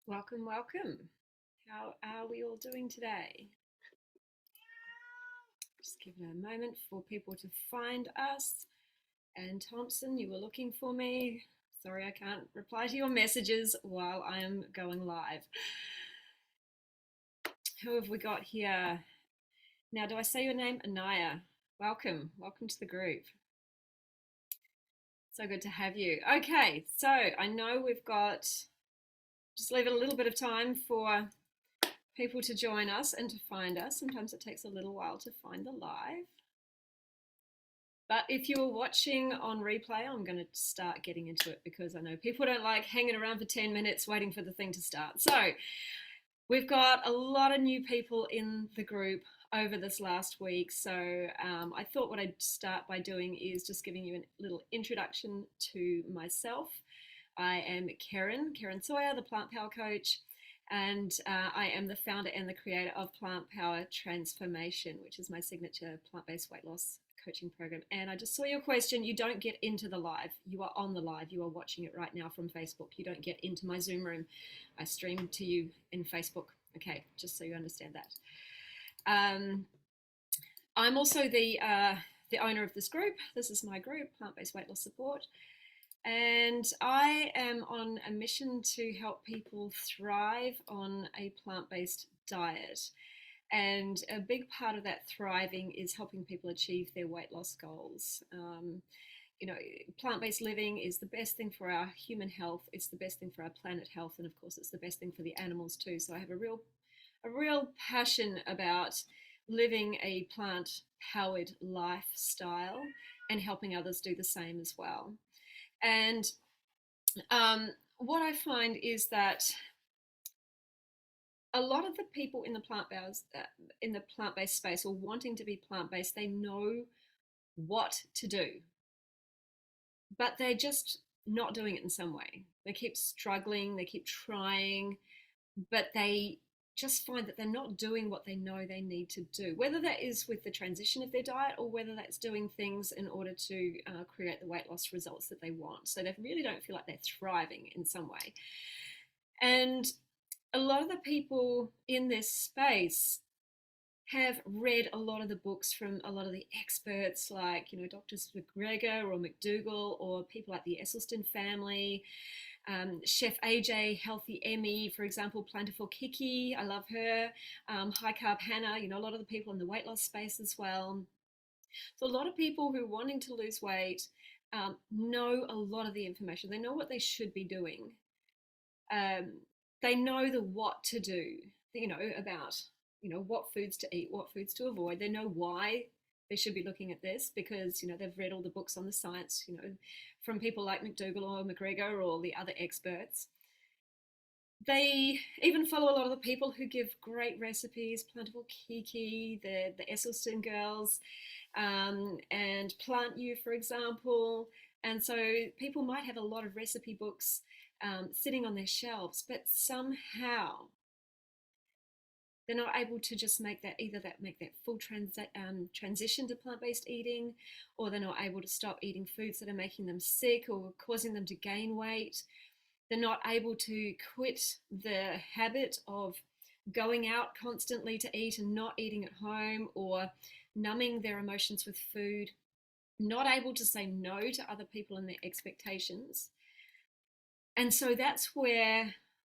Welcome, welcome. How are we all doing today? Just give it a moment for people to find us. And Thompson, you were looking for me. Sorry, I can't reply to your messages while I am going live. Who have we got here? Now, do I say your name? Anaya. Welcome. Welcome to the group. So good to have you. Okay, so I know we've got, just leave it a little bit of time for people to join us and to find us. Sometimes it takes a little while to find the live. But if you're watching on replay, I'm going to start getting into it because I know people don't like hanging around for 10 minutes waiting for the thing to start. So we've got a lot of new people in the group over this last week. So I thought what I'd start by doing is just giving you a little introduction to myself. I am Karen Sawyer, the Plant Power Coach, and I am the founder and the creator of Plant Power Transformation, which is my signature plant-based weight loss coaching program. And I just saw your question. You don't get into the live. You are on the live. You are watching it right now from Facebook. You don't get into my Zoom room. I stream to you in Facebook. Okay, just so you understand that. I'm also the owner of this group. This is my group, Plant-Based Weight Loss Support. And I am on a mission to help people thrive on a plant-based diet. And a big part of that thriving is helping people achieve their weight loss goals. You know, plant-based living is the best thing for our human health. It's the best thing for our planet health, and of course, it's the best thing for the animals too. So I have a real passion about living a plant-powered lifestyle and helping others do the same as well. And what I find is that a lot of the people in the plant-based space or wanting to be plant-based, they know what to do, but they're just not doing it in some way. They keep struggling, they keep trying, but they just find that they're not doing what they know they need to do, whether that is with the transition of their diet or whether that's doing things in order to create the weight loss results that they want. So they really don't feel like they're thriving in some way. And a lot of the people in this space have read a lot of the books from a lot of the experts like, you know, Doctors McGregor or McDougall or people like the Esselstyn family, Chef AJ, Healthy Emmy, for example, Plentiful Kiki, I love her, High Carb Hannah, you know, a lot of the people in the weight loss space as well. So a lot of people who are wanting to lose weight know a lot of the information. They know what they should be doing. Um, they know the what to do, you know, about, you know, what foods to eat, what foods to avoid. They know why they should be looking at this because, you know, they've read all the books on the science, you know, from people like McDougall or McGregor or the other experts. They even follow a lot of the people who give great recipes, Plentiful Kiki, the Esselstyn girls, and Plant You, for example. And so people might have a lot of recipe books sitting on their shelves, but somehow they're not able to just make that full transition to plant-based eating, or they're not able to stop eating foods that are making them sick or causing them to gain weight. They're not able to quit the habit of going out constantly to eat and not eating at home, or numbing their emotions with food, not able to say no to other people and their expectations. And so that's where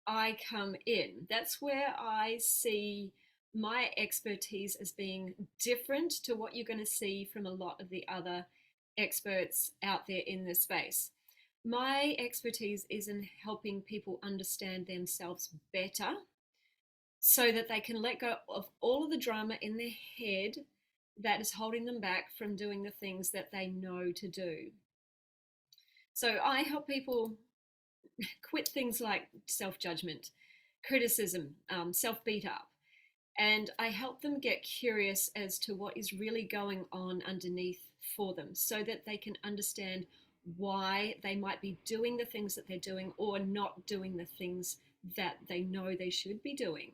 I come in. That's where I see my expertise as being different to what you're going to see from a lot of the other experts out there in this space. My expertise is in helping people understand themselves better so that they can let go of all of the drama in their head that is holding them back from doing the things that they know to do. So I help people quit things like self-judgment, criticism, self-beat up, and I help them get curious as to what is really going on underneath for them so that they can understand why they might be doing the things that they're doing or not doing the things that they know they should be doing.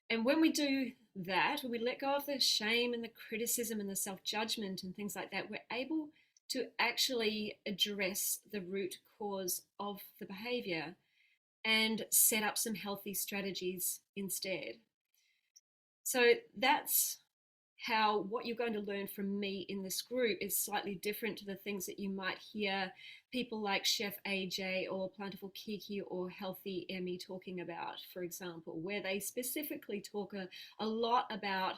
And when we do that, when we let go of the shame and the criticism and the self-judgment and things like that, we're able to actually address the root cause of the behavior and set up some healthy strategies instead. So that's how what you're going to learn from me in this group is slightly different to the things that you might hear people like Chef AJ or Plentiful Kiki or Healthy Emmy talking about, for example, where they specifically talk a lot about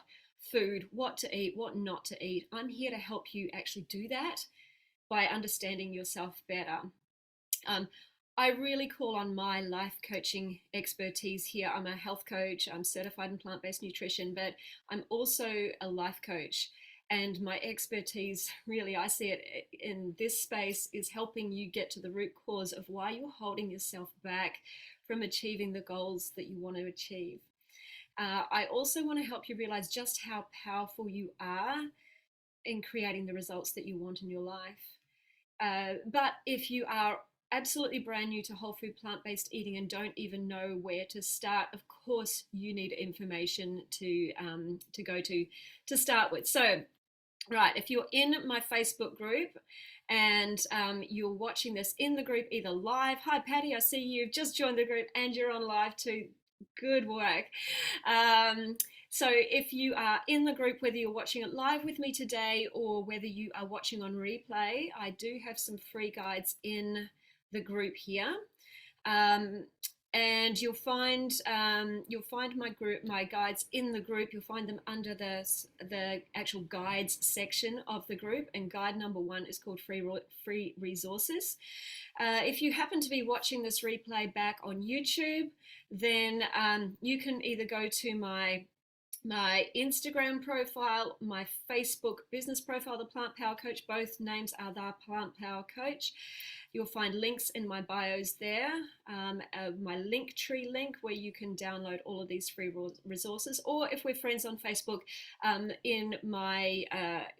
food, what to eat, what not to eat. I'm here to help you actually do that by understanding yourself better. Um, I really call on my life coaching expertise here. I'm a health coach, I'm certified in plant based nutrition, but I'm also a life coach. And my expertise, really, I see it in this space, is helping you get to the root cause of why you're holding yourself back from achieving the goals that you want to achieve. I also want to help you realize just how powerful you are in creating the results that you want in your life. But if you are absolutely brand new to whole food plant-based eating and don't even know where to start, of course you need information to go to start with. So, right, if you're in my Facebook group and you're watching this in the group either live, hi Patty, I see you've just joined the group and you're on live too. Good work. So if you are in the group, whether you're watching it live with me today or whether you are watching on replay, I do have some free guides in the group here. And you'll find my guides in the group. You'll find them under the actual guides section of the group, and guide number 1 is called free resources. If you happen to be watching this replay back on YouTube, then you can either go to my Instagram profile, my Facebook business profile, The Plant Power Coach. Both names are The Plant Power Coach. You'll find links in my bios there, my Linktree link where you can download all of these free resources. Or if we're friends on Facebook,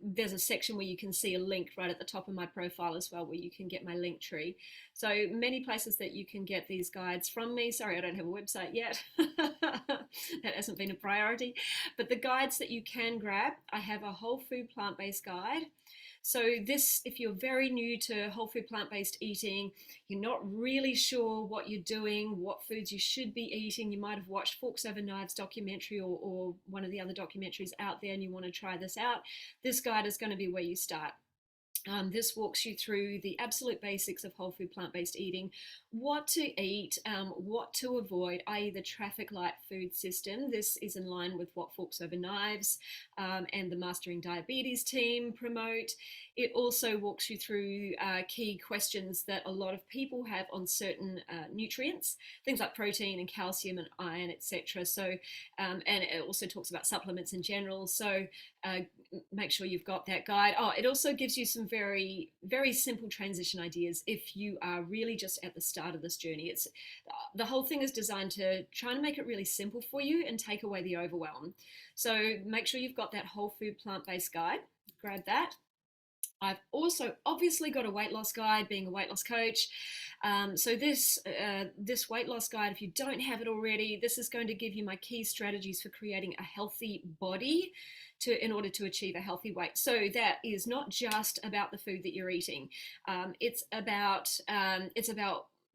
there's a section where you can see a link right at the top of my profile as well, where you can get my Linktree. So many places that you can get these guides from me. Sorry, I don't have a website yet. That hasn't been a priority. But the guides that you can grab, I have a whole food plant-based guide. So this, if you're very new to whole food plant-based eating, you're not really sure what you're doing, what foods you should be eating, you might have watched Forks Over Knives documentary or one of the other documentaries out there and you want to try this out, this guide is going to be where you start. This walks you through the absolute basics of whole food plant-based eating, what to eat, what to avoid, i.e. the traffic light food system. This is in line with what Forks Over Knives and the Mastering Diabetes team promote. It also walks you through key questions that a lot of people have on certain nutrients, things like protein and calcium and iron, etc. So, and it also talks about supplements in general. So make sure you've got that guide. Oh, it also gives you some very, very simple transition ideas if you are really just at the start of this journey. It's the whole thing is designed to try and make it really simple for you and take away the overwhelm. So make sure you've got that whole food plant-based guide. Grab that. I've also obviously got a weight loss guide, being a weight loss coach. So this weight loss guide, if you don't have it already, this is going to give you my key strategies for creating a healthy body in order to achieve a healthy weight. So that is not just about the food that you're eating. It's about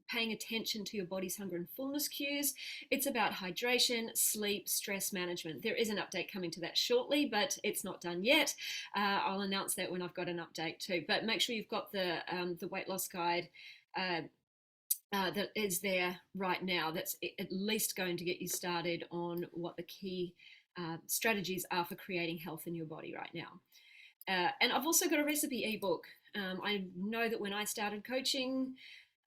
paying attention to your body's hunger and fullness cues. It's about hydration, sleep, stress management. There is an update coming to that shortly, but it's not done yet. I'll announce that when I've got an update too. But make sure you've got the weight loss guide that is there right now. That's at least going to get you started on what the key strategies are for creating health in your body right now. And I've also got a recipe ebook. I know that when I started coaching,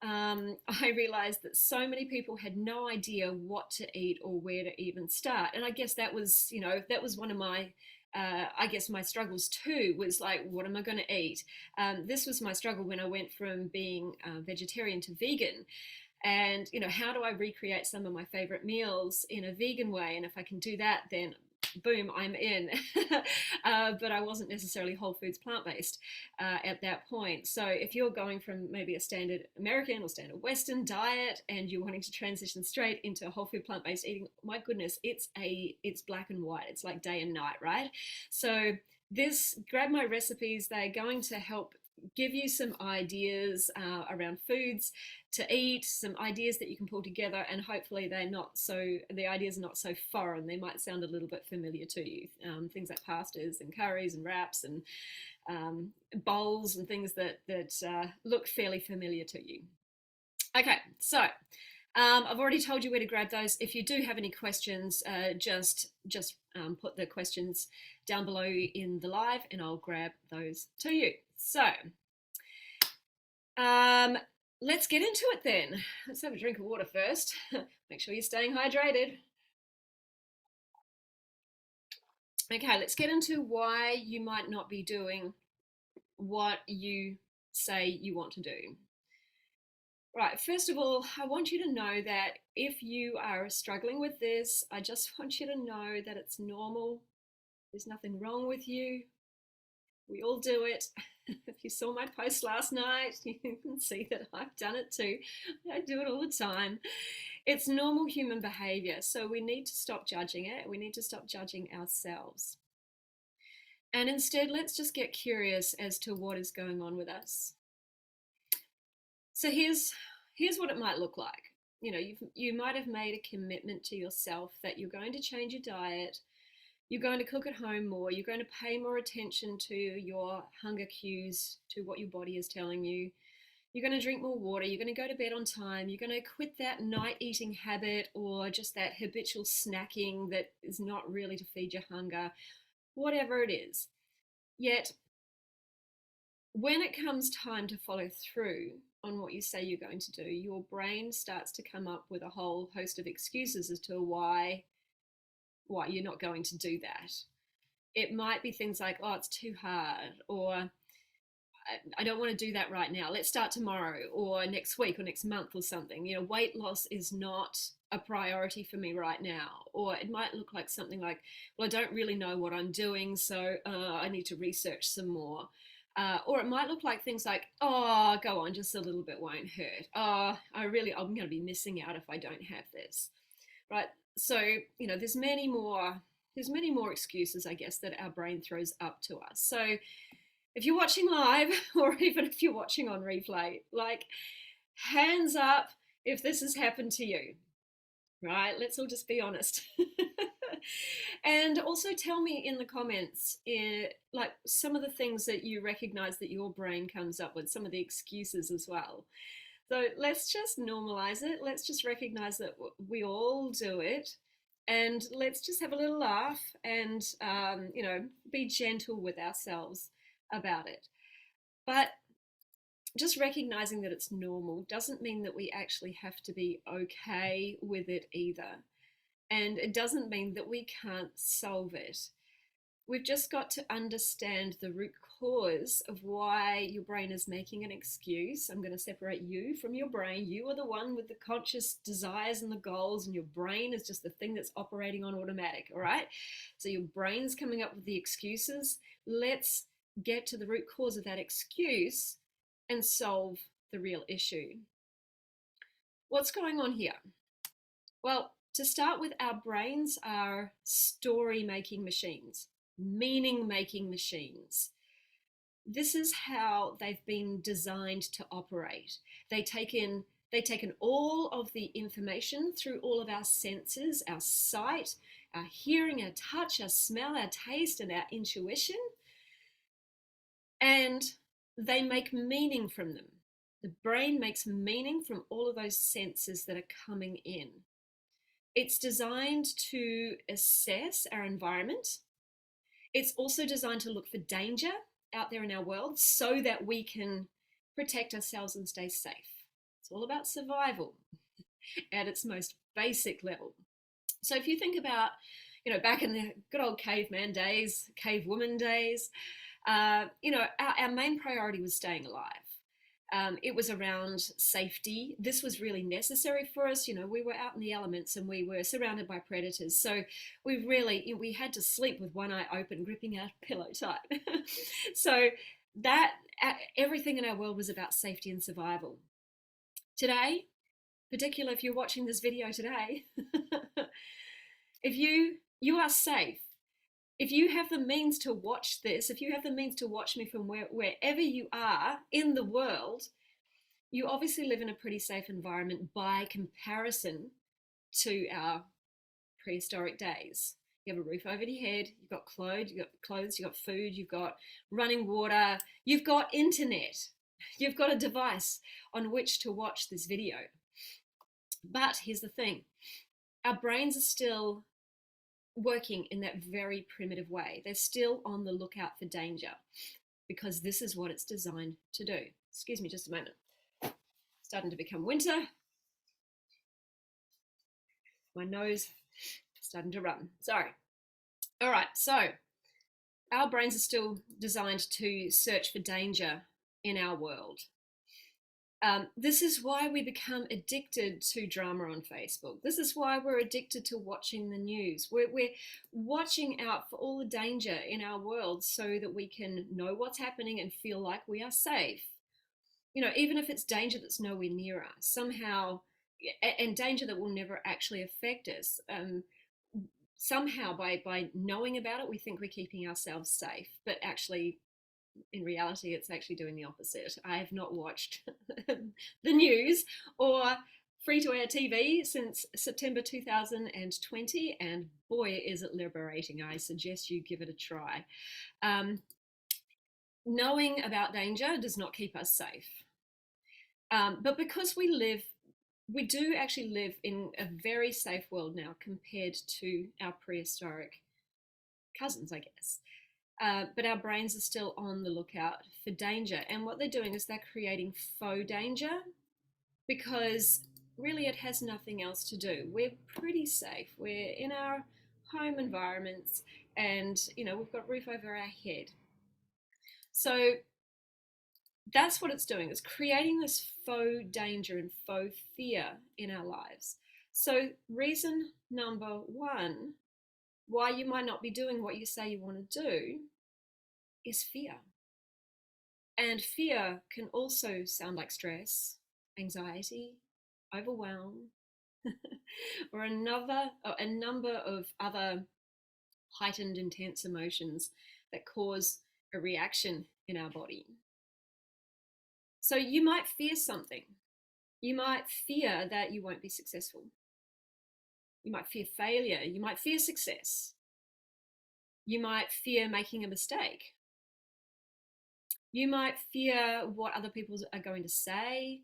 I realized that so many people had no idea what to eat or where to even start. And I guess that was one of my my struggles too, was like, what am I going to eat? This was my struggle when I went from being vegetarian to vegan. And, how do I recreate some of my favorite meals in a vegan way? And if I can do that, then boom, I'm in. But I wasn't necessarily whole foods plant-based at that point. So if you're going from maybe a standard American or standard Western diet and you're wanting to transition straight into whole food plant-based eating, my goodness, it's black and white. It's like day and night, right? So grab my recipes. They're going to help give you some ideas around foods to eat, some ideas that you can pull together, and hopefully the ideas are not so foreign. They might sound a little bit familiar to you. Things like pastas and curries and wraps and bowls and things that look fairly familiar to you. Okay, so I've already told you where to grab those. If you do have any questions, just put the questions down below in the live, and I'll grab those to you. So let's get into it then. Let's have a drink of water first. Make sure you're staying hydrated. Okay, let's get into why you might not be doing what you say you want to do. Right, first of all, I want you to know that if you are struggling with this, I just want you to know that it's normal. There's nothing wrong with you. We all do it. If you saw my post last night, you can see that I've done it too. I do it all the time. It's normal human behavior, so we need to stop judging it. We need to stop judging ourselves. And instead, let's just get curious as to what is going on with us. So here's what it might look like. You might have made a commitment to yourself that you're going to change your diet, you're going to cook at home more, you're going to pay more attention to your hunger cues, to what your body is telling you. You're going to drink more water, you're going to go to bed on time, you're going to quit that night eating habit or just that habitual snacking that is not really to feed your hunger, whatever it is. Yet, when it comes time to follow through on what you say you're going to do, your brain starts to come up with a whole host of excuses as to why you're not going to do that. It might be things like, oh, it's too hard, or I don't want to do that right now. Let's start tomorrow or next week or next month or something. Weight loss is not a priority for me right now. Or it might look like something like, well, I don't really know what I'm doing, so I need to research some more. Or it might look like things like, oh, go on, just a little bit won't hurt. Oh, I'm going to be missing out if I don't have this, right? So, there's many more excuses, I guess, that our brain throws up to us. So if you're watching live, or even if you're watching on replay, like, hands up if this has happened to you, right? Let's all just be honest. And also tell me in the comments, like, some of the things that you recognize that your brain comes up with, some of the excuses as well. So let's just normalize it. Let's just recognize that we all do it. And let's just have a little laugh and, be gentle with ourselves about it. But just recognizing that it's normal doesn't mean that we actually have to be okay with it either. And it doesn't mean that we can't solve it. We've just got to understand the root cause of why your brain is making an excuse. I'm going to separate you from your brain. You are the one with the conscious desires and the goals, and your brain is just the thing that's operating on automatic, all right? So your brain's coming up with the excuses. Let's get to the root cause of that excuse and solve the real issue. What's going on here? Well, to start with, our brains are story-making machines, meaning-making machines. This is how they've been designed to operate. They've taken all of the information through all of our senses, our sight, our hearing, our touch, our smell, our taste, and our intuition, and they make meaning from them. The brain makes meaning from all of those senses that are coming in. It's designed to assess our environment. It's also designed to look for danger out there in our world so that we can protect ourselves and stay safe. It's all about survival at its most basic level. So if you think about, back in the good old caveman days, cavewoman days, our main priority was staying alive. It was around safety. This was really necessary for us. We were out in the elements and we were surrounded by predators. So we had to sleep with one eye open, gripping our pillow tight. So that everything in our world was about safety and survival. Today, particularly if you're watching this video today, if you are safe, If you have the means to watch this, if you have the means to watch me from wherever you are in the world, you obviously live in a pretty safe environment by comparison to our prehistoric days. You have a roof over your head, you've got food, you've got running water, you've got internet, you've got a device on which to watch this video. But here's the thing, our brains are still working in that very primitive way. They're still on the lookout for danger because this is what it's designed to do. Excuse me just a moment. Starting to become winter. My nose starting to run. Sorry. All right, so our brains are still designed to search for danger in our world. This is why we become addicted to drama on Facebook. This is why we're addicted to watching the news. We're watching out for all the danger in our world so that we can know what's happening and feel like we are safe. You know, even if it's danger that's nowhere near us, somehow, and danger that will never actually affect us. Somehow, by knowing about it, we think we're keeping ourselves safe, but actually, in reality, it's actually doing the opposite. I have not watched the news or free to air TV since September 2020, and boy, is it liberating. I suggest you give it a try. Knowing about danger does not keep us safe. But because we do actually live in a very safe world now compared to our prehistoric cousins, I guess. But our brains are still on the lookout for danger. And what they're doing is they're creating faux danger because really it has nothing else to do. We're pretty safe. We're in our home environments and, you know, we've got a roof over our head. So that's what it's doing. It's creating this faux danger and faux fear in our lives. So reason number one why you might not be doing what you say you want to do is fear. And fear can also sound like stress, anxiety, overwhelm, or a number of other heightened, intense emotions that cause a reaction in our body. So you might fear something. You might fear that you won't be successful. You might fear failure. You might fear success. You might fear making a mistake. You might fear what other people are going to say,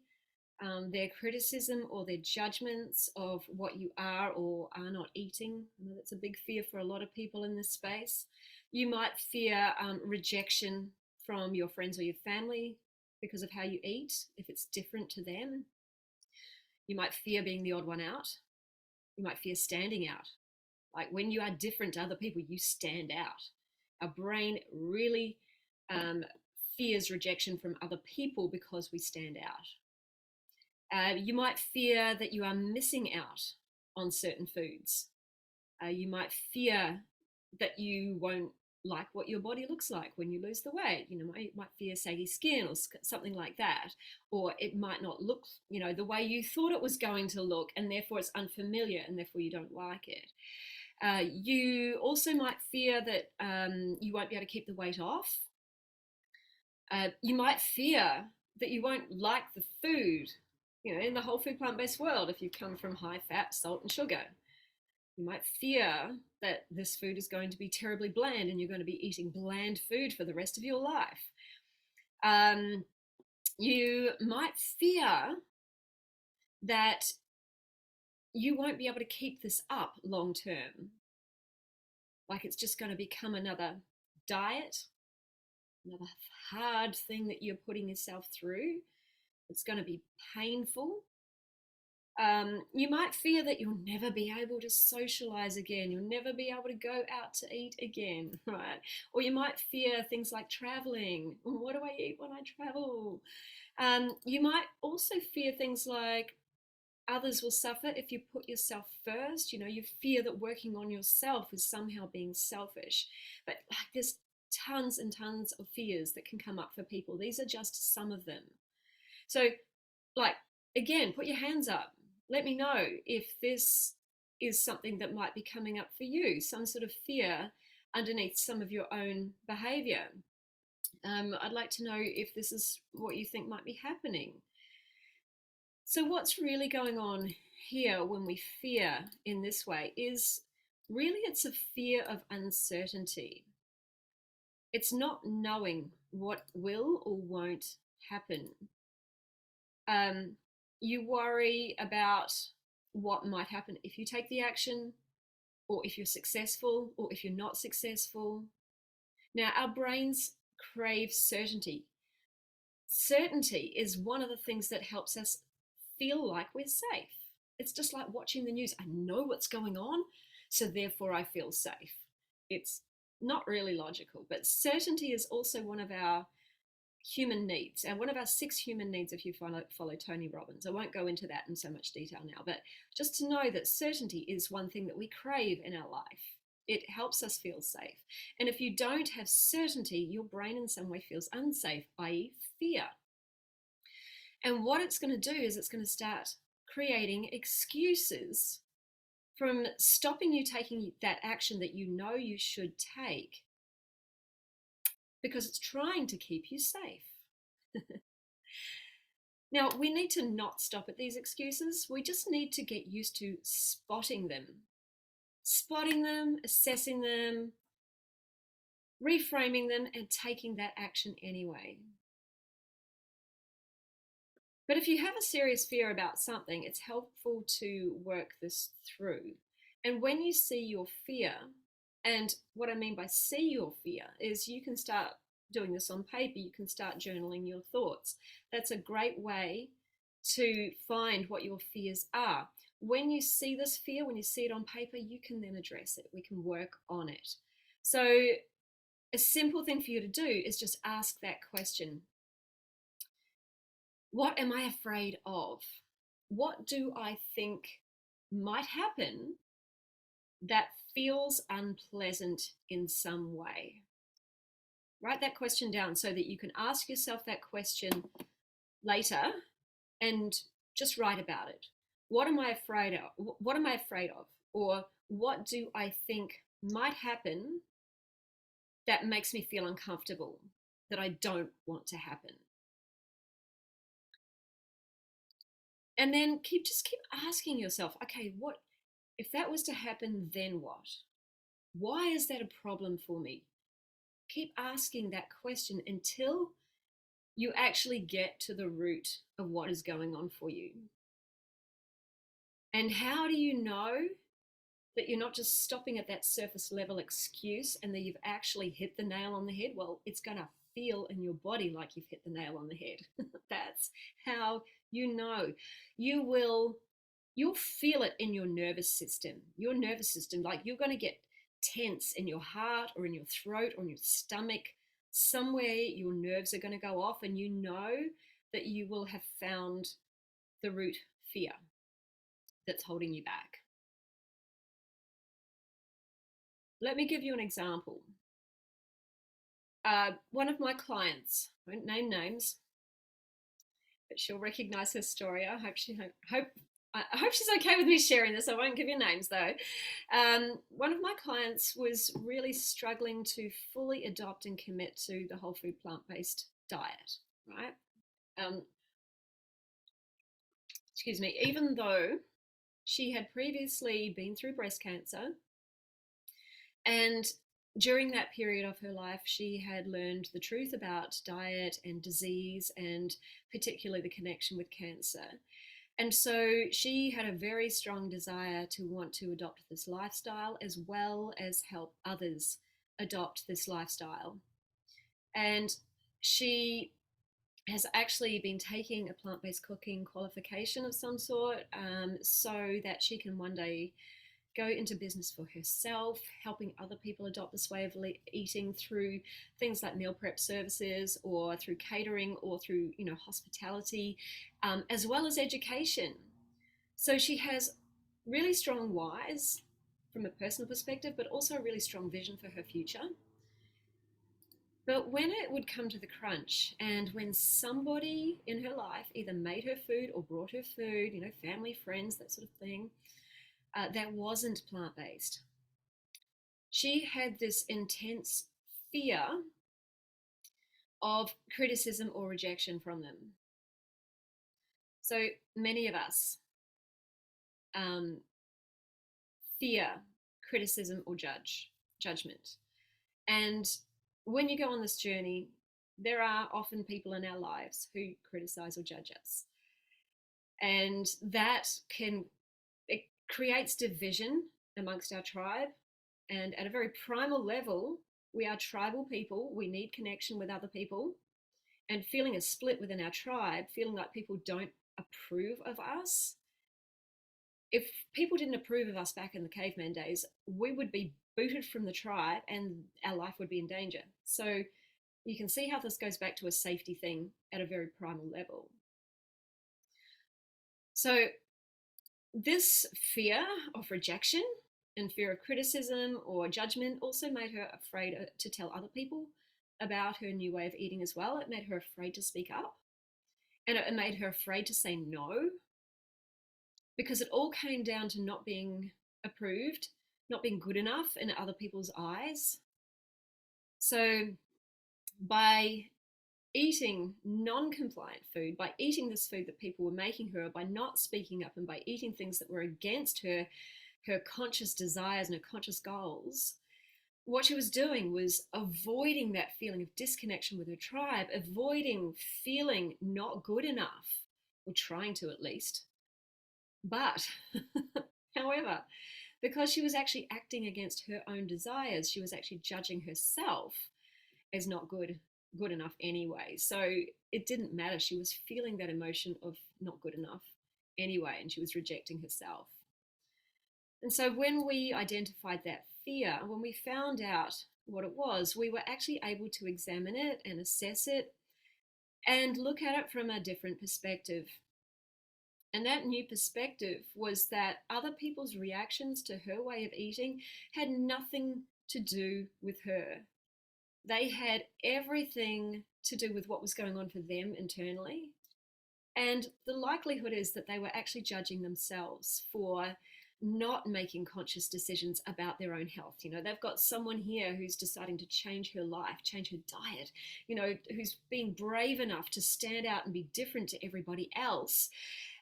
their criticism or their judgments of what you are or are not eating. I know that's a big fear for a lot of people in this space. You might fear rejection from your friends or your family because of how you eat, if it's different to them. You might fear being the odd one out. You might fear standing out. Like when you are different to other people, you stand out. Our brain really fears rejection from other people because we stand out. You might fear that you are missing out on certain foods. You might fear that you won't like what your body looks like when you lose the weight. You know, you might fear saggy skin or something like that. Or it might not look, you know, the way you thought it was going to look, and therefore it's unfamiliar and therefore you don't like it. You also might fear that you won't be able to keep the weight off. You might fear that you won't like the food, you know, in the whole food plant-based world if you come from high fat, salt and sugar. You might fear that this food is going to be terribly bland and you're going to be eating bland food for the rest of your life. You might fear that you won't be able to keep this up long term. Like it's just going to become another diet, another hard thing that you're putting yourself through. It's going to be painful. You might fear that you'll never be able to socialize again. You'll never be able to go out to eat again, right? Or you might fear things like traveling. What do I eat when I travel? You might also fear things like others will suffer if you put yourself first. You know, you fear that working on yourself is somehow being selfish. But like there's tons and tons of fears that can come up for people. These are just some of them. So, like, again, put your hands up. Let me know if this is something that might be coming up for you, some sort of fear underneath some of your own behavior. I'd like to know if this is what you think might be happening. So, what's really going on here when we fear in this way is really it's a fear of uncertainty. It's not knowing what will or won't happen. Um, you worry about what might happen if you take the action, or if you're successful, or if you're not successful. Now, our brains crave certainty. Certainty is one of the things that helps us feel like we're safe. It's just like watching the news. I know what's going on, so therefore I feel safe. It's not really logical, but certainty is also one of our human needs, and one of our 6 human needs if you follow Tony Robbins. I won't go into that in so much detail now, but just to know that certainty is one thing that we crave in our life. It helps us feel safe. And if you don't have certainty, your brain in some way feels unsafe, i.e., fear. And what it's going to do is it's going to start creating excuses from stopping you taking that action that you know you should take, because it's trying to keep you safe. Now, we need to not stop at these excuses. We just need to get used to spotting them, assessing them, reframing them, and taking that action anyway. But if you have a serious fear about something, it's helpful to work this through. And when you see your fear, and what I mean by see your fear is you can start doing this on paper, you can start journaling your thoughts. That's a great way to find what your fears are. When you see this fear, when you see it on paper, you can then address it. We can work on it. So a simple thing for you to do is just ask that question. What am I afraid of? What do I think might happen that feels unpleasant in some way? Write that question down so that you can ask yourself that question later and just write about it. What am I afraid of? What am I afraid of? Or what do I think might happen that makes me feel uncomfortable, that I don't want to happen? And then keep asking yourself, okay, what if that was to happen, then what? Why is that a problem for me? Keep asking that question until you actually get to the root of what is going on for you. And how do you know that you're not just stopping at that surface level excuse and that you've actually hit the nail on the head? Well, it's going to feel in your body like you've hit the nail on the head. That's how you know. You'll feel it in your nervous system. Your nervous system, like you're going to get tense in your heart or in your throat or in your stomach. Somewhere your nerves are going to go off, and you know that you will have found the root fear that's holding you back. Let me give you an example. One of my clients, I won't name names, but she'll recognize her story. I hope she's okay with me sharing this. I won't give you names though. One of my clients was really struggling to fully adopt and commit to the whole food plant-based diet, right? Um, excuse me, even though she had previously been through breast cancer, and during that period of her life, she had learned the truth about diet and disease, and particularly the connection with cancer. And so she had a very strong desire to want to adopt this lifestyle as well as help others adopt this lifestyle. And she has actually been taking a plant-based cooking qualification of some sort, so that she can one day go into business for herself, helping other people adopt this way of eating through things like meal prep services, or through catering, or through hospitality, as well as education. So she has really strong whys from a personal perspective, but also a really strong vision for her future. But when it would come to the crunch, and when somebody in her life either made her food or brought her food, family, friends, that sort of thing, that wasn't plant-based, She had this intense fear of criticism or rejection from them. So many of us um, fear criticism or judgment. And when you go on this journey, there are often people in our lives who criticize or judge us. And that can, it creates division amongst our tribe. And at a very primal level, we are tribal people. We need connection with other people. And feeling a split within our tribe, feeling like people don't approve of us. If people didn't approve of us back in the caveman days, we would be booted from the tribe and our life would be in danger. So you can see how this goes back to a safety thing at a very primal level. So this fear of rejection and fear of criticism or judgment also made her afraid to tell other people about her new way of eating as well. It made her afraid to speak up, and it made her afraid to say no, because it all came down to not being approved, not being good enough in other people's eyes. So by eating non-compliant food, by eating this food that people were making her, by not speaking up and by eating things that were against her conscious desires and her conscious goals, what she was doing was avoiding that feeling of disconnection with her tribe, avoiding feeling not good enough, or trying to at least. But however, because she was actually acting against her own desires, she was actually judging herself as not good enough anyway. So it didn't matter. She was feeling that emotion of not good enough anyway, and she was rejecting herself. And so when we identified that fear, when we found out what it was, we were actually able to examine it and assess it and look at it from a different perspective. And that new perspective was that other people's reactions to her way of eating had nothing to do with her. They had everything to do with what was going on for them internally. And the likelihood is that they were actually judging themselves for not making conscious decisions about their own health. You know, they've got someone here who's deciding to change her life, change her diet, you know, who's being brave enough to stand out and be different to everybody else.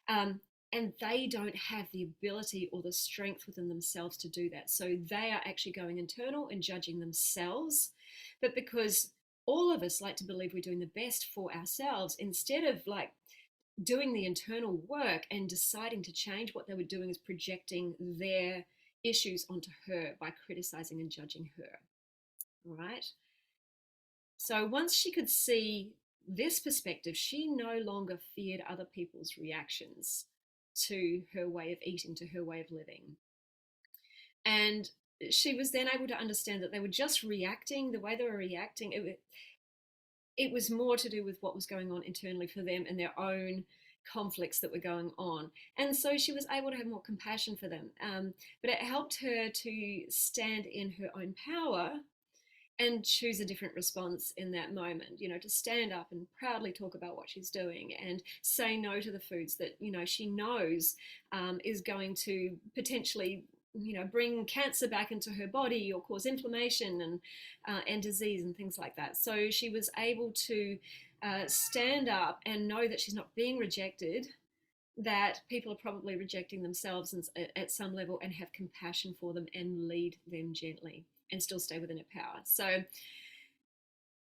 And they don't have the ability or the strength within themselves to do that. So they are actually going internal and judging themselves. But because all of us like to believe we're doing the best for ourselves, instead of like doing the internal work and deciding to change, what they were doing is projecting their issues onto her by criticizing and judging her. All right. So once she could see this perspective, she no longer feared other people's reactions to her way of eating, to her way of living. And she was then able to understand that they were just reacting the way they were reacting. It was more to do with what was going on internally for them and their own conflicts that were going on. And so she was able to have more compassion for them. But it helped her to stand in her own power and choose a different response in that moment, you know, to stand up and proudly talk about what she's doing and say no to the foods that, you know, she knows is going to potentially, you know, bring cancer back into her body or cause inflammation and disease and things like that. So she was able to stand up and know that she's not being rejected, that people are probably rejecting themselves at some level, and have compassion for them and lead them gently and still stay within her power. So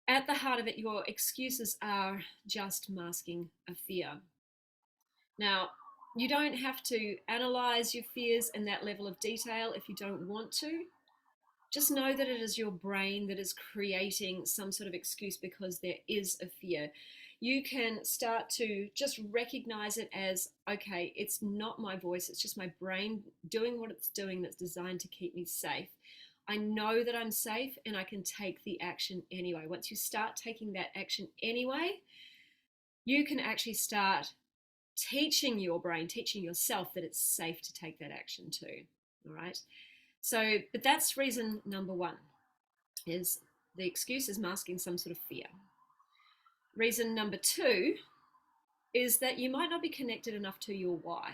at the heart of it, your excuses are just masking a fear. Now, you don't have to analyze your fears in that level of detail if you don't want to. Just know that it is your brain that is creating some sort of excuse because there is a fear. You can start to just recognize it as, okay, it's not my voice, it's just my brain doing what it's doing that's designed to keep me safe. I know that I'm safe and I can take the action anyway. Once you start taking that action anyway, you can actually start teaching your brain, teaching yourself that it's safe to take that action too. All right. So, but that's reason number one, is the excuse is masking some sort of fear. Reason number two is that you might not be connected enough to your why.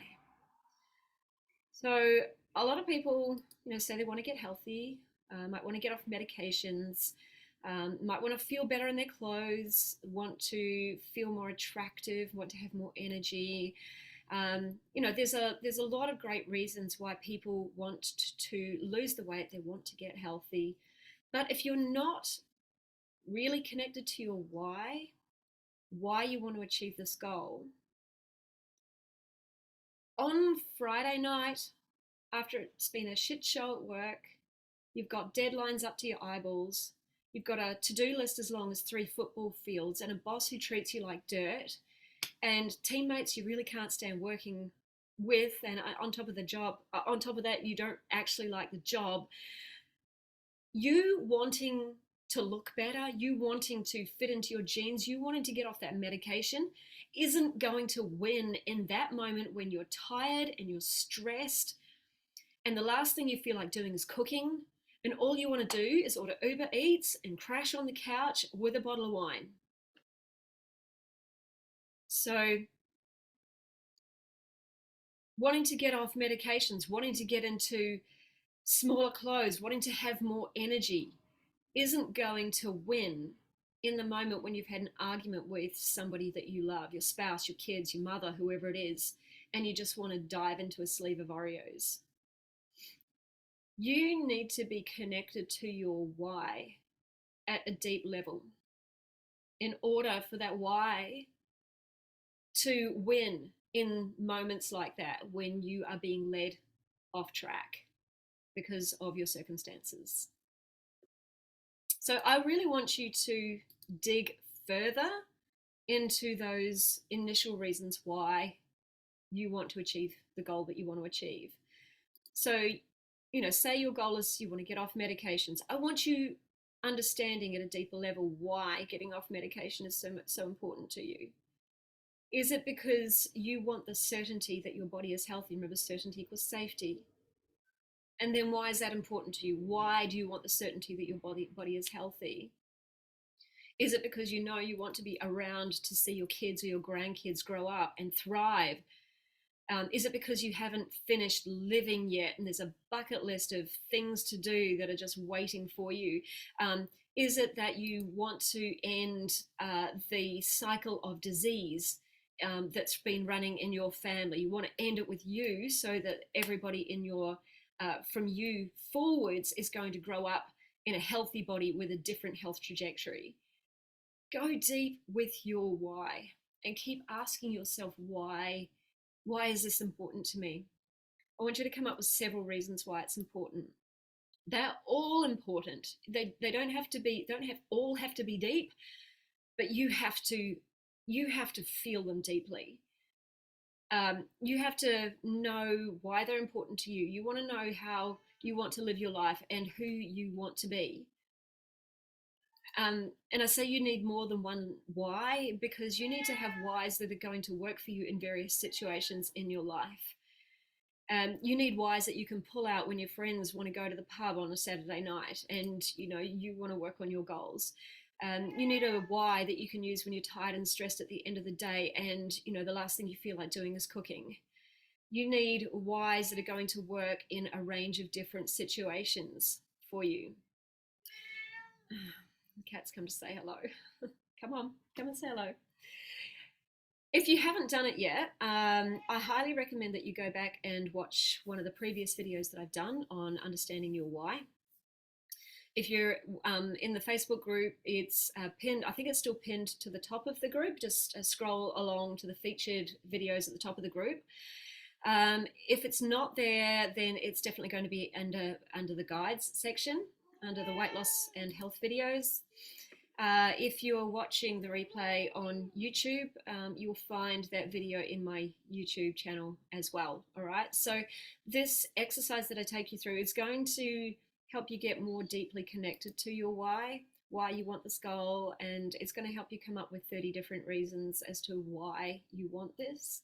So a lot of people, you know, say they want to get healthy, might want to get off medications, might want to feel better in their clothes, want to feel more attractive, want to have more energy. There's a lot of great reasons why people want to lose the weight. They want to get healthy, but if you're not really connected to your why you want to achieve this goal, on Friday night, after it's been a shit show at work, you've got deadlines up to your eyeballs, you've got a to-do list as long as 3 football fields, and a boss who treats you like dirt, and teammates you really can't stand working with, and on top of the job, on top of that, you don't actually like the job. You wanting to look better, you wanting to fit into your jeans, you wanting to get off that medication isn't going to win in that moment when you're tired and you're stressed, and the last thing you feel like doing is cooking, and all you want to do is order Uber Eats and crash on the couch with a bottle of wine. So wanting to get off medications, wanting to get into smaller clothes, wanting to have more energy isn't going to win in the moment when you've had an argument with somebody that you love, your spouse, your kids, your mother, whoever it is, and you just want to dive into a sleeve of Oreos. You need to be connected to your why at a deep level in order for that why to win in moments like that when you are being led off track because of your circumstances. So I really want you to dig further into those initial reasons why you want to achieve the goal that you want to achieve. So, say your goal is you want to get off medications. I want you understanding at a deeper level why getting off medication is so important to you. Is it because you want the certainty that your body is healthy? Remember, certainty equals safety. And then why is that important to you? Why do you want the certainty that your body is healthy? Is it because you know you want to be around to see your kids or your grandkids grow up and thrive? Is it because you haven't finished living yet and there's a bucket list of things to do that are just waiting for you? Is it that you want to end the cycle of disease that's been running in your family? You want to end it with you so that everybody in your from you forwards is going to grow up in a healthy body with a different health trajectory. Go deep with your why and keep asking yourself why is this important to me? I want you to come up with several reasons why it's important. They're all important. They don't have to be all have to be deep, but you have to feel them deeply. You have to know why they're important to you. You want to know how you want to live your life and who you want to be. And I say you need more than one why because you need to have whys that are going to work for you in various situations in your life. You need whys that you can pull out when your friends want to go to the pub on a Saturday night and you want to work on your goals. You need a why that you can use when you're tired and stressed at the end of the day and the last thing you feel like doing is cooking. You need whys that are going to work in a range of different situations for you. The cat's come to say hello. Come on, come and say hello. If you haven't done it yet, I highly recommend that you go back and watch one of the previous videos that I've done on understanding your why. If you're in the Facebook group, it's pinned. I think it's still pinned to the top of the group. Just scroll along to the featured videos at the top of the group. If it's not there, then it's definitely going to be under the guides section, under the weight loss and health videos. If you're watching the replay on YouTube, you'll find that video in my YouTube channel as well. All right. So this exercise that I take you through is going to help you get more deeply connected to your why you want this goal, and it's going to help you come up with 30 different reasons as to why you want this.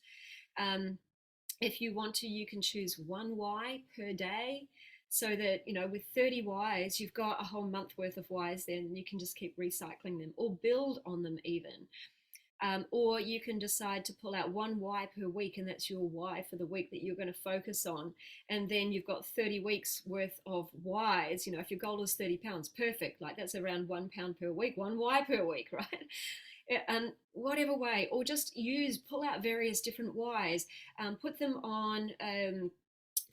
If you want to, you can choose one why per day, so that with 30 whys you've got a whole month worth of whys. Then you can just keep recycling them or build on them even. Or you can decide to pull out one why per week, and that's your why for the week that you're going to focus on. And then you've got 30 weeks worth of whys. You know, if your goal is 30 pounds, perfect. Like that's around £1 per week, one why per week, right? Whatever way, or just pull out various different whys, put them on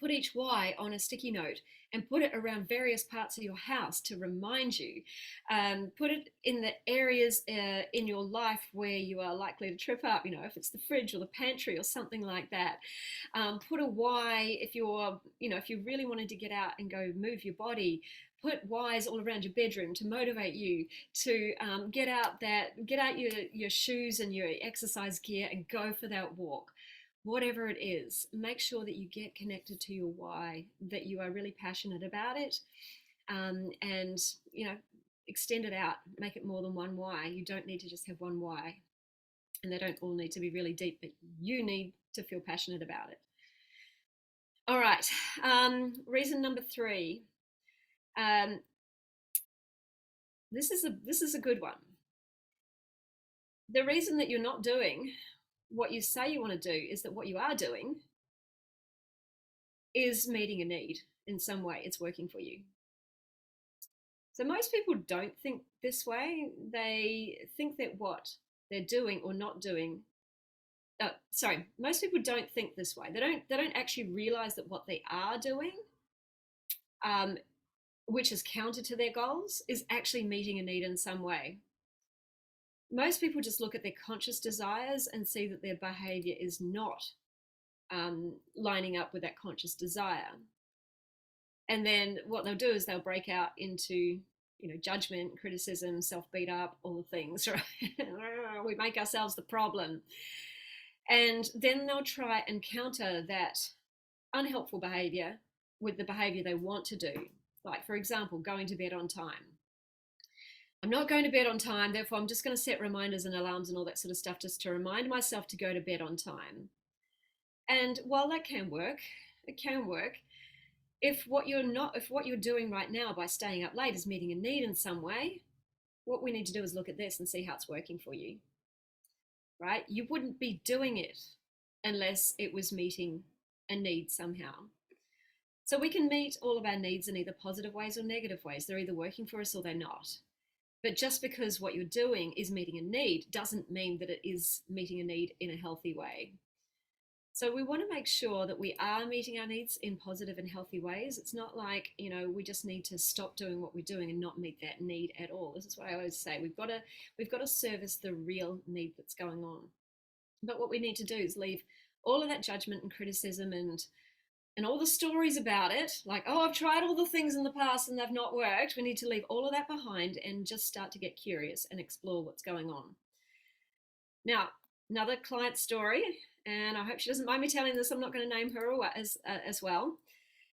put each why on a sticky note and put it around various parts of your house to remind you. Put it in the areas in your life where you are likely to trip up, you know, if it's the fridge or the pantry or something like that. Put a why if you're, you know, if you really wanted to get out and go move your body. Put whys all around your bedroom to motivate you to get out your shoes and your exercise gear and go for that walk. Whatever it is, make sure that you get connected to your why, that you are really passionate about it, and you know, extend it out, make it more than one why. You don't need to just have one why, and they don't all need to be really deep, but you need to feel passionate about it. All right, reason number 3. Um, this is a good one. The reason that you're not doing what you say you want to do is that what you are doing is meeting a need in some way. It's working for you. So most people don't think this way. They think that what they're doing or not doing. Most people don't think this way. They don't actually realize that what they are doing, um, which is counter to their goals, is actually meeting a need in some way. Most people just look at their conscious desires and see that their behavior is not lining up with that conscious desire. And then what they'll do is they'll break out into, you know, judgment, criticism, self-beat up, all the things, right? We make ourselves the problem. And then they'll try and counter that unhelpful behavior with the behavior they want to do. Like, for example, going to bed on time. I'm not going to bed on time, therefore I'm just going to set reminders and alarms and all that sort of stuff just to remind myself to go to bed on time. And while that can work, it can work. If what you're doing right now by staying up late is meeting a need in some way, what we need to do is look at this and see how it's working for you. Right? You wouldn't be doing it unless it was meeting a need somehow. So we can meet all of our needs in either positive ways or negative ways. They're either working for us or they're not. But just because what you're doing is meeting a need doesn't mean that it is meeting a need in a healthy way. So we want to make sure that we are meeting our needs in positive and healthy ways. It's not like, you know, we just need to stop doing what we're doing and not meet that need at all. This is what I always say. We've got to service the real need that's going on. But what we need to do is leave all of that judgment and criticism and all the stories about it, like, oh, I've tried all the things in the past and they've not worked. We need to leave all of that behind and just start to get curious and explore what's going on. Now, another client story, and I hope she doesn't mind me telling this. I'm not going to name her as well.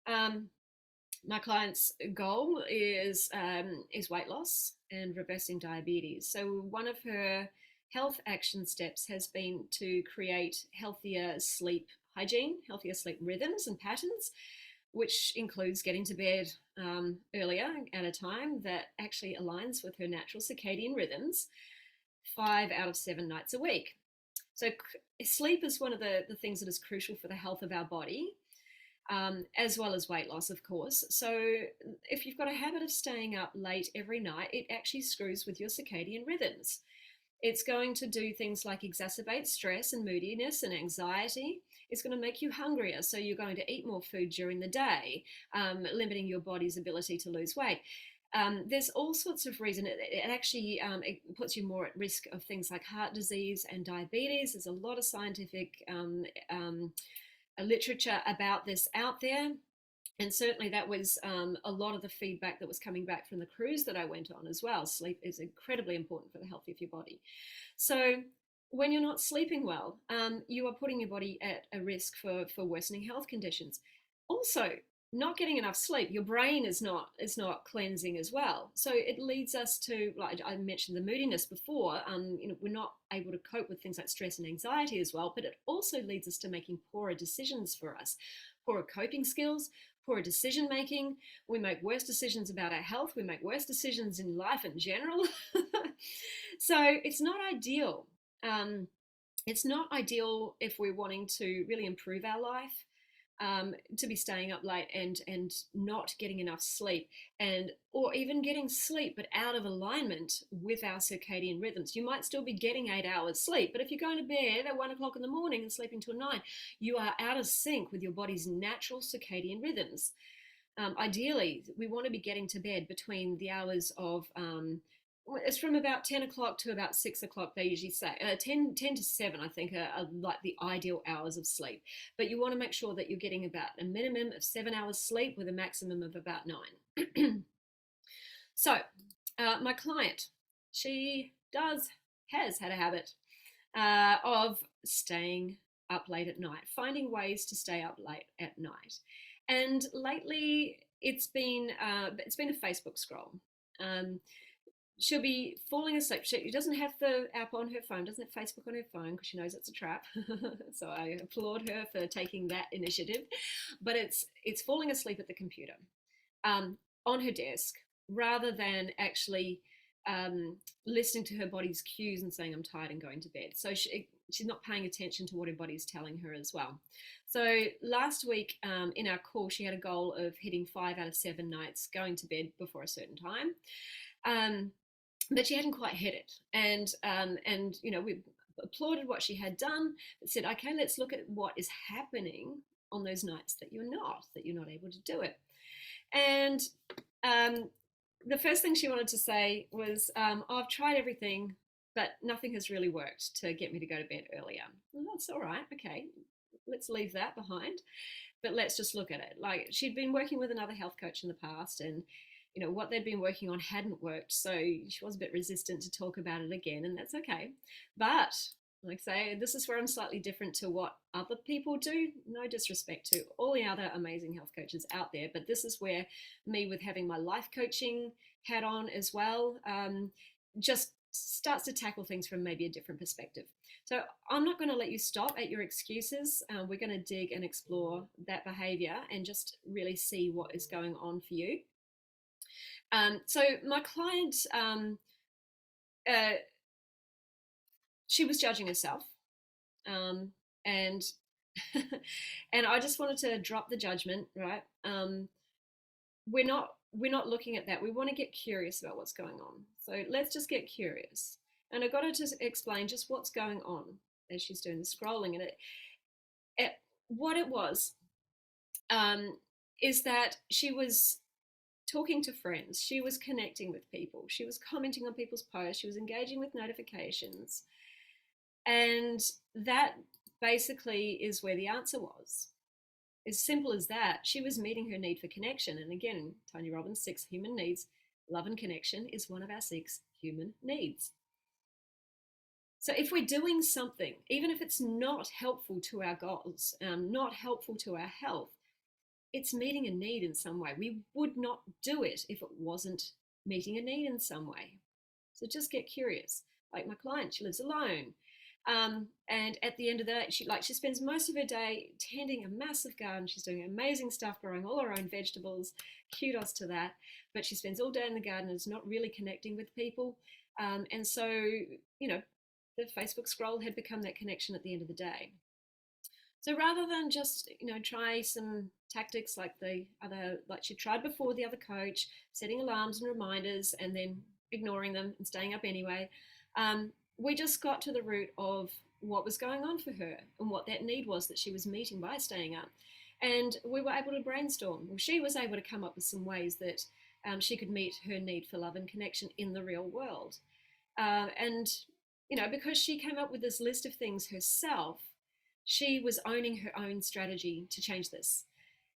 My client's goal is weight loss and reversing diabetes. So one of her health action steps has been to create healthier sleep hygiene, healthier sleep rhythms and patterns, which includes getting to bed earlier at a time that actually aligns with her natural circadian rhythms 5 out of 7 nights a week. So sleep is one of the things that is crucial for the health of our body, as well as weight loss, of course. So if you've got a habit of staying up late every night, it actually screws with your circadian rhythms. It's going to do things like exacerbate stress and moodiness and anxiety. It's going to make you hungrier, so you're going to eat more food during the day, limiting your body's ability to lose weight. There's all sorts of reasons. It actually it puts you more at risk of things like heart disease and diabetes. There's a lot of scientific literature about this out there. And certainly that was a lot of the feedback that was coming back from the cruise that I went on as well. Sleep is incredibly important for the health of your body. So when you're not sleeping well, you are putting your body at a risk for worsening health conditions. Also, not getting enough sleep, your brain is not cleansing as well. So it leads us to, like I mentioned, the moodiness before. We're not able to cope with things like stress and anxiety as well. But it also leads us to making poorer decisions for us, poorer coping skills, poorer decision making. We make worse decisions about our health. We make worse decisions in life in general. So it's not ideal. Um, it's not ideal if we're wanting to really improve our life, to be staying up late and not getting enough sleep, and or even getting sleep but out of alignment with our circadian rhythms. You might still be getting 8 hours sleep, but if you're going to bed at 1 o'clock in the morning and sleeping till 9, you are out of sync with your body's natural circadian rhythms. Ideally, we want to be getting to bed between the hours of it's from about 10 o'clock to about 6 o'clock, they usually say. 10 to 7, I think, are like the ideal hours of sleep. But you want to make sure that you're getting about a minimum of 7 hours sleep with a maximum of about 9. So, my client, she has had a habit of staying up late at night, finding ways to stay up late at night. And lately, it's been a Facebook scroll. Um, she'll be falling asleep. She doesn't have the app on her phone, doesn't have Facebook on her phone because she knows it's a trap. So I applaud her for taking that initiative. But it's falling asleep at the computer, on her desk, rather than actually listening to her body's cues and saying, I'm tired and going to bed. So she's not paying attention to what her body's telling her as well. So last week, in our call, she had a goal of hitting 5 out of 7 nights going to bed before a certain time. But she hadn't quite hit it. And we applauded what she had done, but said, okay, let's look at what is happening on those nights that you're not able to do it. And the first thing she wanted to say was, I've tried everything, but nothing has really worked to get me to go to bed earlier. Well, that's all right. Okay, let's leave that behind. But let's just look at it. Like, she'd been working with another health coach in the past, and what they'd been working on hadn't worked, so she was a bit resistant to talk about it again, and that's okay. But like I say, this is where I'm slightly different to what other people do. No disrespect to all the other amazing health coaches out there, but this is where me, with having my life coaching hat on as well, just starts to tackle things from maybe a different perspective. So I'm not going to let you stop at your excuses. We're going to dig and explore that behavior and just really see what is going on for you. So my client, uh, she was judging herself, and and I just wanted to drop the judgment, right? We're not looking at that. We want to get curious about what's going on. So let's just get curious. And I got her to explain just what's going on as she's doing the scrolling. And what it was, is that she was talking to friends, she was connecting with people, she was commenting on people's posts, she was engaging with notifications. And that basically is where the answer was. As simple as that. She was meeting her need for connection. And again, Tony Robbins' 6 human needs, love and connection is one of our 6 human needs. So if we're doing something, even if it's not helpful to our goals, not helpful to our health, it's meeting a need in some way. We would not do it if it wasn't meeting a need in some way. So just get curious. Like my client, she lives alone. And at the end of the day, she spends most of her day tending a massive garden. She's doing amazing stuff, growing all her own vegetables. Kudos to that. But she spends all day in the garden and is not really connecting with people. And so, the Facebook scroll had become that connection at the end of the day. So rather than just, try some tactics like she tried before with the other coach, setting alarms and reminders and then ignoring them and staying up anyway, we just got to the root of what was going on for her and what that need was that she was meeting by staying up. And we were able to brainstorm. Well, she was able to come up with some ways that she could meet her need for love and connection in the real world. And because she came up with this list of things herself, she was owning her own strategy to change this.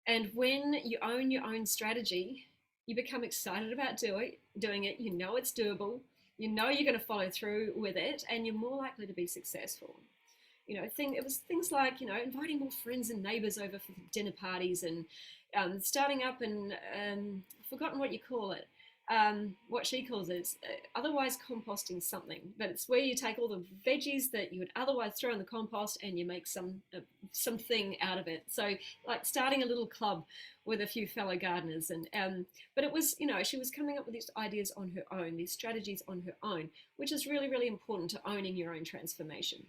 And when you own your own strategy, you become excited about doing it. It's doable. You're going to follow through with it, and you're more likely to be successful. It was things like, inviting more friends and neighbors over for dinner parties, and starting up and I've forgotten what you call it. What she calls it is otherwise composting something, but it's where you take all the veggies that you would otherwise throw in the compost and you make some something out of it. So like starting a little club with a few fellow gardeners, and but it was, you know, she was coming up with these ideas on her own, these strategies on her own, which is really, really important to owning your own transformation.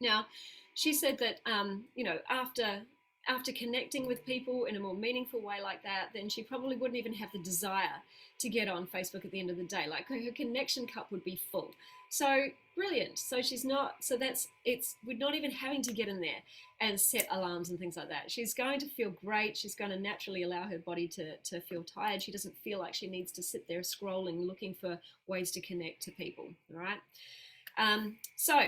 Now, she said that you know, after connecting with people in a more meaningful way like that, then she probably wouldn't even have the desire to get on Facebook at the end of the day. Like her connection cup would be full. So brilliant. So she's not. So that's it's. We're not even having to get in there and set alarms and things like that. She's going to feel great. She's going to naturally allow her body to feel tired. She doesn't feel like she needs to sit there scrolling, looking for ways to connect to people. All right. So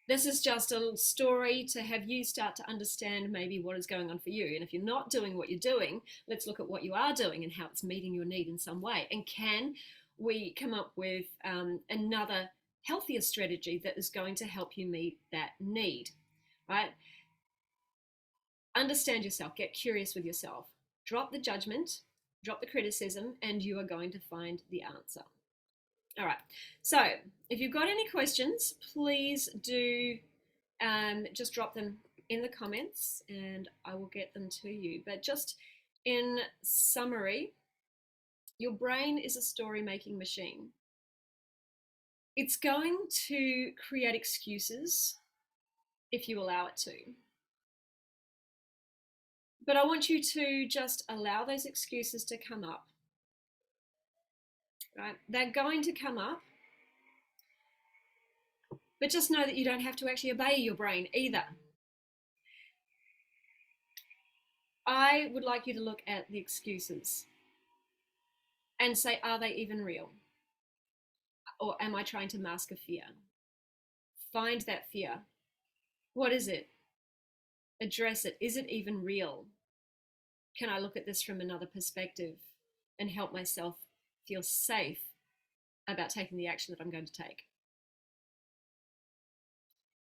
this is just a little story to have you start to understand maybe what is going on for you. And if you're not doing what you're doing, let's look at what you are doing and how it's meeting your need in some way. And can we come up with another healthier strategy that is going to help you meet that need, right? Understand yourself, get curious with yourself, drop the judgment, drop the criticism, and you are going to find the answer. All right. So if you've got any questions, please do just drop them in the comments and I will get them to you. But just in summary, your brain is a story making machine. It's going to create excuses if you allow it to. But I want you to just allow those excuses to come up. Right? They're going to come up. But just know that you don't have to actually obey your brain either. I would like you to look at the excuses and say, are they even real? Or am I trying to mask a fear? Find that fear. What is it? Address it. Is it even real? Can I look at this from another perspective and help myself feel safe about taking the action that I'm going to take?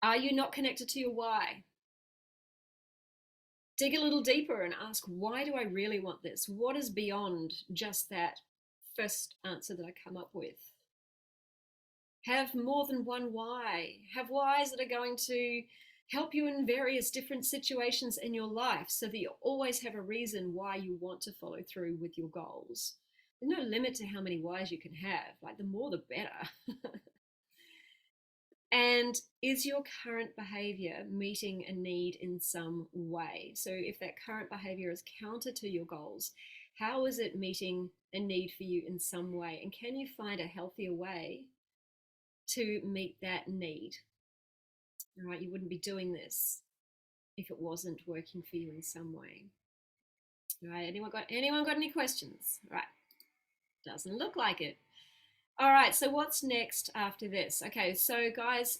Are you not connected to your why? Dig a little deeper and ask, why do I really want this? What is beyond just that first answer that I come up with? Have more than one why. Have whys that are going to help you in various different situations in your life so that you always have a reason why you want to follow through with your goals. There's no limit to how many whys you can have. Like the more, the better. And is your current behavior meeting a need in some way? So if that current behavior is counter to your goals, how is it meeting a need for you in some way? And can you find a healthier way to meet that need? All right, you wouldn't be doing this if it wasn't working for you in some way. All right, anyone got any questions? All right, doesn't look like it. All right, so what's next after this? Okay, so guys,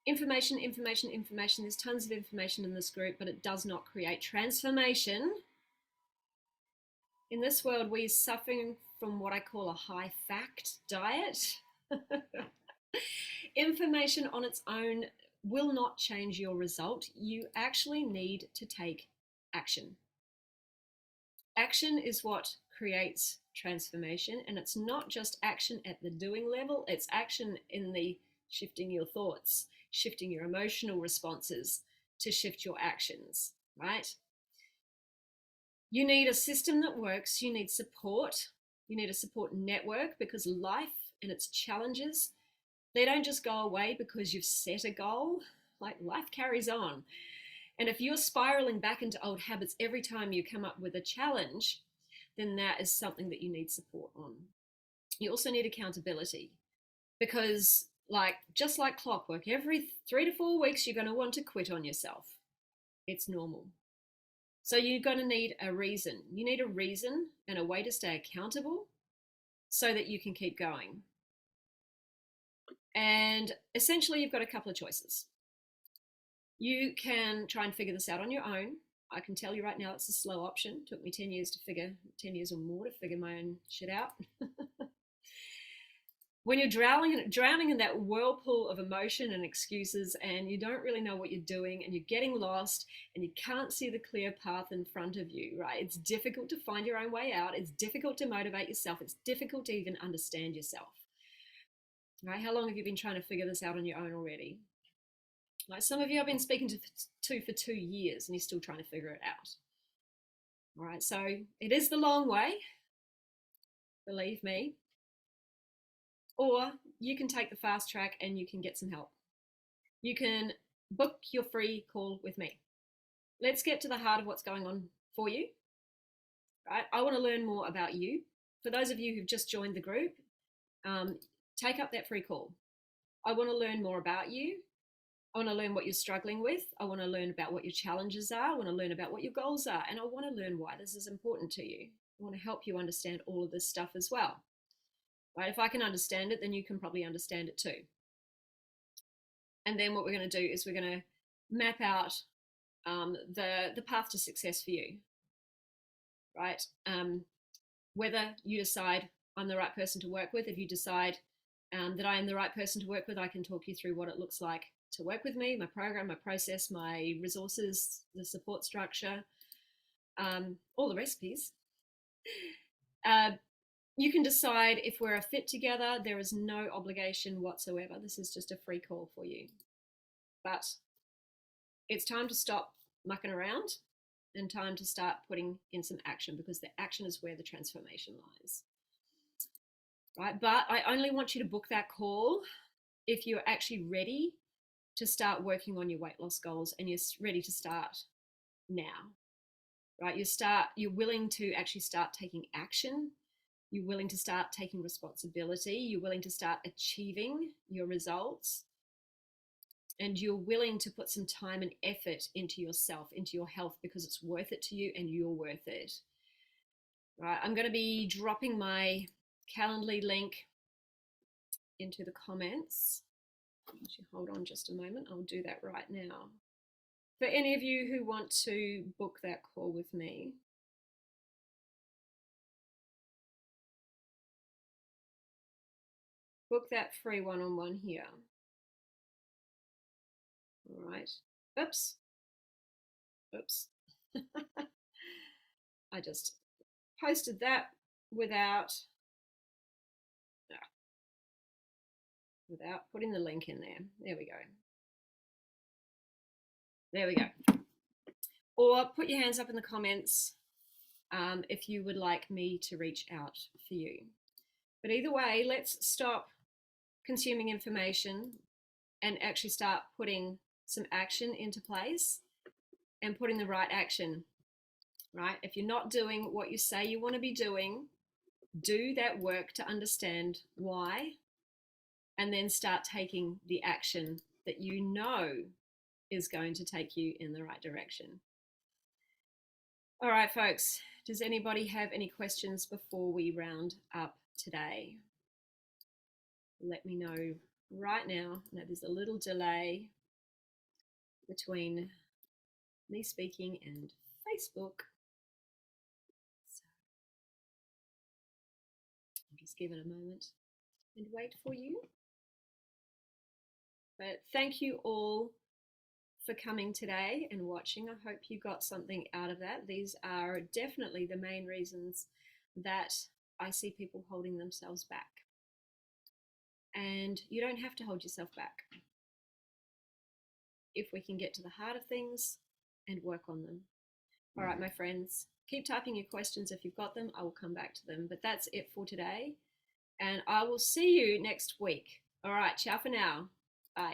information. There's tons of information in this group, but it does not create transformation. In this world, we're suffering from what I call a high fact diet. Information on its own will not change your result. You actually need to take action. Action is what creates transformation, and it's not just action at the doing level, it's action in the shifting your thoughts, shifting your emotional responses to shift your actions, right? You need a system that works, you need support, you need a support network, because life and its challenges, they don't just go away because you've set a goal. Like life carries on. And if you're spiraling back into old habits every time you come up with a challenge, then that is something that you need support on. You also need accountability, because just like clockwork, every 3 to 4 weeks, you're going to want to quit on yourself. It's normal. So you're going to need a reason. You need a reason and a way to stay accountable so that you can keep going. And essentially, you've got a couple of choices. You can try and figure this out on your own. I can tell you right now, it's a slow option. It took me 10 years or more to figure my own shit out. When you're drowning in that whirlpool of emotion and excuses, and you don't really know what you're doing, and you're getting lost, and you can't see the clear path in front of you, right? It's difficult to find your own way out. It's difficult to motivate yourself. It's difficult to even understand yourself. Right? How long have you been trying to figure this out on your own already? Like some of you I've been speaking to for 2 years and you're still trying to figure it out. All right, so it is the long way, believe me, or you can take the fast track and you can get some help. You can book your free call with me. Let's get to the heart of what's going on for you. Right? I want to learn more about you. For those of you who've just joined the group, take up that free call. I want to learn more about you. I want to learn what you're struggling with. I want to learn about what your challenges are. I want to learn about what your goals are. And I want to learn why this is important to you. I want to help you understand all of this stuff as well. Right? If I can understand it, then you can probably understand it too. And then what we're going to do is we're going to map out the path to success for you. Right? Whether you decide I'm the right person to work with, if you decide that I am the right person to work with, I can talk you through what it looks like to work with me, my program, my process, my resources, the support structure, all the recipes. You can decide if we're a fit together. There is no obligation whatsoever. This is just a free call for you. But it's time to stop mucking around and time to start putting in some action, because the action is where the transformation lies. Right? But I only want you to book that call if you're actually ready to start working on your weight loss goals and you're ready to start now. Right? You're willing to actually start taking action. You're willing to start taking responsibility. You're willing to start achieving your results. And you're willing to put some time and effort into yourself, into your health, because it's worth it to you and you're worth it. Right? I'm going to be dropping my Calendly link into the comments. Actually, hold on just a moment. I'll do that right now. For any of you who want to book that call with me, book that free one-on-one here. All right. Oops. I just posted that without putting the link in there. There we go. There we go. Or put your hands up in the comments if you would like me to reach out for you. But either way, let's stop consuming information and actually start putting some action into place and putting the right action, right? If you're not doing what you say you want to be doing, do that work to understand why, and then start taking the action that you know is going to take you in the right direction. All right, folks, does anybody have any questions before we round up today? Let me know right now. Now, there's a little delay between me speaking and Facebook. So I'll just give it a moment and wait for you. But thank you all for coming today and watching. I hope you got something out of that. These are definitely the main reasons that I see people holding themselves back. And you don't have to hold yourself back if we can get to the heart of things and work on them. All right, my friends, keep typing your questions if you've got them. I will come back to them. But that's it for today. And I will see you next week. All right, ciao for now.